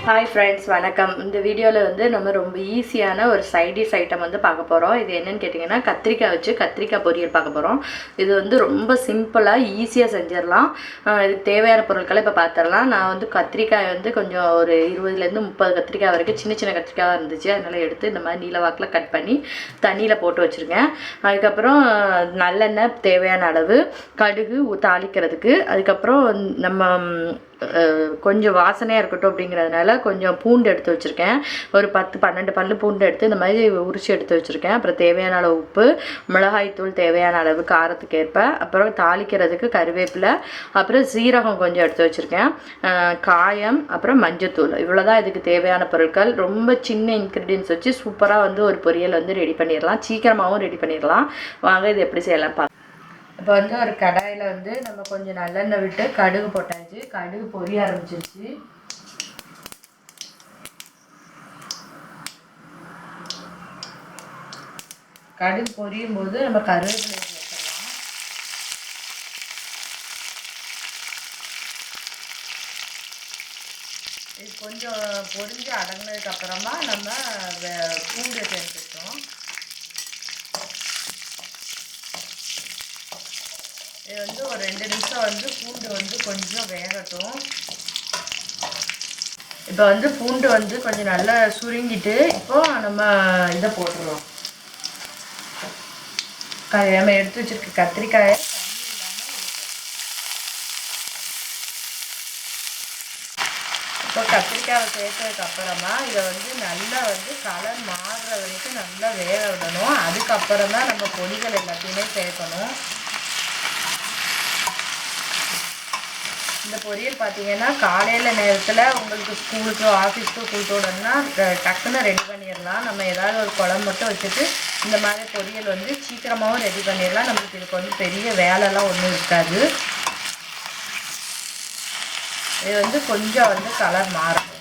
Hi friends, வணக்கம். இந்த வீடியோவில் வந்து நம்ம ரொம்ப ஈஸியான ஒரு சைடிஷ் ஐட்டம் வந்து பார்க்க போகிறோம். இது என்னென்னு கேட்டிங்கன்னா, கத்திரிக்காய் வச்சு கத்திரிக்காய் பொரியல் பார்க்க போகிறோம். இது வந்து ரொம்ப சிம்பிளாக ஈஸியாக செஞ்சிடலாம். இதுக்கு தேவையான பொருட்களை இப்போ பார்த்துடலாம். நான் வந்து கத்திரிக்காய் வந்து கொஞ்சம் ஒரு 20லேருந்து 30 கத்திரிக்காய் வரைக்கும் சின்ன சின்ன கத்திரிக்காய் இருந்துச்சு. அதனால் எடுத்து இந்த மாதிரி நீல வாக்கில் கட் பண்ணி தண்ணியில் போட்டு வச்சுருக்கேன். அதுக்கப்புறம் நல்லெண்ணெய் தேவையான அளவு, கடுகு தாளிக்கிறதுக்கு, அதுக்கப்புறம் நம்ம கொஞ்சம் வாசனையாக இருக்கட்டும் அப்படிங்கிறதுனால கொஞ்சம் பூண்டு எடுத்து வச்சுருக்கேன். ஒரு 10-12 பல் பூண்டு எடுத்து இந்த மாதிரி உரிச்சு எடுத்து வச்சுருக்கேன். அப்புறம் தேவையான அளவு உப்பு, மிளகாய்த்தூள் தேவையான அளவு காரத்துக்கு ஏற்ப, அப்புறம் தாளிக்கிறதுக்கு கருவேப்பிலை, அப்புறம் சீரகம் கொஞ்சம் எடுத்து வச்சுருக்கேன், காயம், அப்புறம் மஞ்சத்தூள். இவ்வளோதான் இதுக்கு தேவையான பொருட்கள். ரொம்ப சின்ன இன்க்ரீடியன்ஸ் வச்சு சூப்பராக வந்து ஒரு பொரியல் வந்து ரெடி பண்ணிடலாம். சீக்கிரமாகவும் ரெடி பண்ணிடலாம். வாங்க இது எப்படி செய்யலாம் பார்க்கலாம். இப்போ வந்து ஒரு கடாயில் வந்து நம்ம கொஞ்சம் நல்லெண்ணெய் விட்டு கடுகு போட்டாச்சு. கடுகு பொரிய ஆரம்பிச்சிருச்சு. கடுகு பொரியும் போது நம்ம கருவேப்பிலை சேர்த்துக்கலாம். இது கொஞ்சம் பொரிஞ்சு அடங்கினதுக்கு அப்புறமா நம்ம பூண்டு சேர்த்துட்டோம். இது வந்து ஒரு 2 நிமிஷம் வந்து பூண்டு வந்து கொஞ்சம் வேகட்டும். இப்போ வந்து பூண்டு வந்து கொஞ்சம் நல்லா சுருங்கிட்டு இப்போ நம்ம இதை போட்டுருவோம். நம்ம எடுத்து வச்சிருக்க கத்திரிக்காயை இப்போ கத்திரிக்காயை சேர்த்ததுக்கு அப்புறமா இதை வந்து நல்லா வந்து கலர் மாறுற வரைக்கும் நல்லா வேக விடணும். அதுக்கப்புறம் தான் நம்ம பொடிகள் எல்லாத்தையுமே சேர்க்கணும். இந்த பொரியல் பார்த்தீங்கன்னா காலையில் நேரத்தில் உங்களுக்கு ஸ்கூலுக்கு ஆஃபீஸ்க்கு கொடுத்தோடனா டக்குன்னு ரெடி பண்ணிடலாம். நம்ம ஏதாவது ஒரு குழம்பு மட்டும் வச்சுட்டு இந்த மாதிரி பொரியல் வந்து சீக்கிரமாகவும் ரெடி பண்ணிடலாம். நம்மளுக்கு இதுக்கு வந்து பெரிய வேலைலாம் ஒன்றும் இருக்காது. இது வந்து கொஞ்சம் வந்து கலர் மாறும்.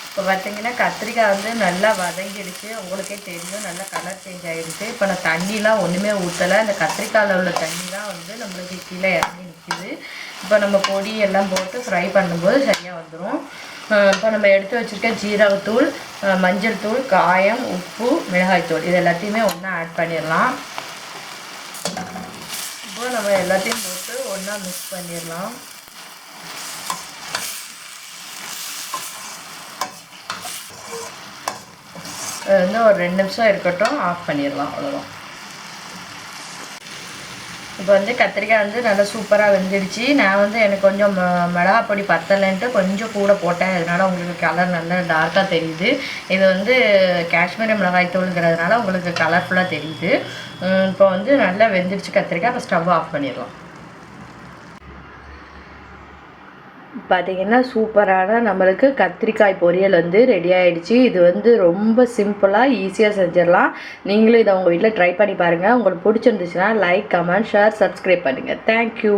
இப்போ பார்த்தீங்கன்னா கத்திரிக்காய் வந்து நல்லா வதங்கிடுச்சு. உங்களுக்கே தெரியும், நல்லா கலர் சேஞ்ச் ஆகிடுச்சு. இப்போ நான் தண்ணிலாம் ஒன்றுமே ஊற்றலை. அந்த கத்திரிக்காயில் உள்ள தண்ணி தான் வந்து நம்மளுக்கு கீழே இறங்கி நிற்கிது. இப்போ நம்ம பொடி எல்லாம் போட்டு ஃப்ரை பண்ணும்போது சரியாக வந்துடும். இப்போ நம்ம எடுத்து வச்சுருக்க ஜீரகத்தூள், மஞ்சள் தூள், காயம், உப்பு, மிளகாய்த்தூள் இது எல்லாத்தையுமே ஒன்றா ஆட் பண்ணிடலாம். இப்போ நம்ம எல்லாத்தையும் போட்டு ஒன்றா மிக்ஸ் பண்ணிடலாம். வந்து ஒரு 2 நிமிஷம் இருக்கட்டும், ஆஃப் பண்ணிடலாம். அவ்வளோதான். இப்போ வந்து கத்திரிக்காய் வந்து நல்லா சூப்பராக வெந்துடுச்சு. நான் வந்து எனக்கு கொஞ்சம் மிளகா பொடி பத்தலைன்ட்டு கொஞ்சம் கூட போட்டேன். அதனால் உங்களுக்கு கலர் நல்லா டார்க்காக தெரியுது. இது வந்து காஷ்மீரி மிளகாய் தூளுங்கிறதுனால உங்களுக்கு கலர்ஃபுல்லாக தெரியுது. இப்போ வந்து நல்லா வெந்துடுச்சு கத்திரிக்காய். இப்போ ஸ்டவ் ஆஃப் பண்ணிடலாம். பார்த்திங்கன்னா சூப்பரான நம்மளுக்கு கத்திரிக்காய் பொரியல் வந்து ரெடி ஆகிடுச்சு. இது வந்து ரொம்ப சிம்பிளாக ஈஸியாக செஞ்சிடலாம். நீங்களும் இதை உங்கள் வீட்டில் ட்ரை பண்ணி பாருங்கள். உங்களுக்கு பிடிச்சிருந்துச்சுன்னா லைக், கமெண்ட், ஷேர், சப்ஸ்கிரைப் பண்ணுங்கள். தேங்க்யூ.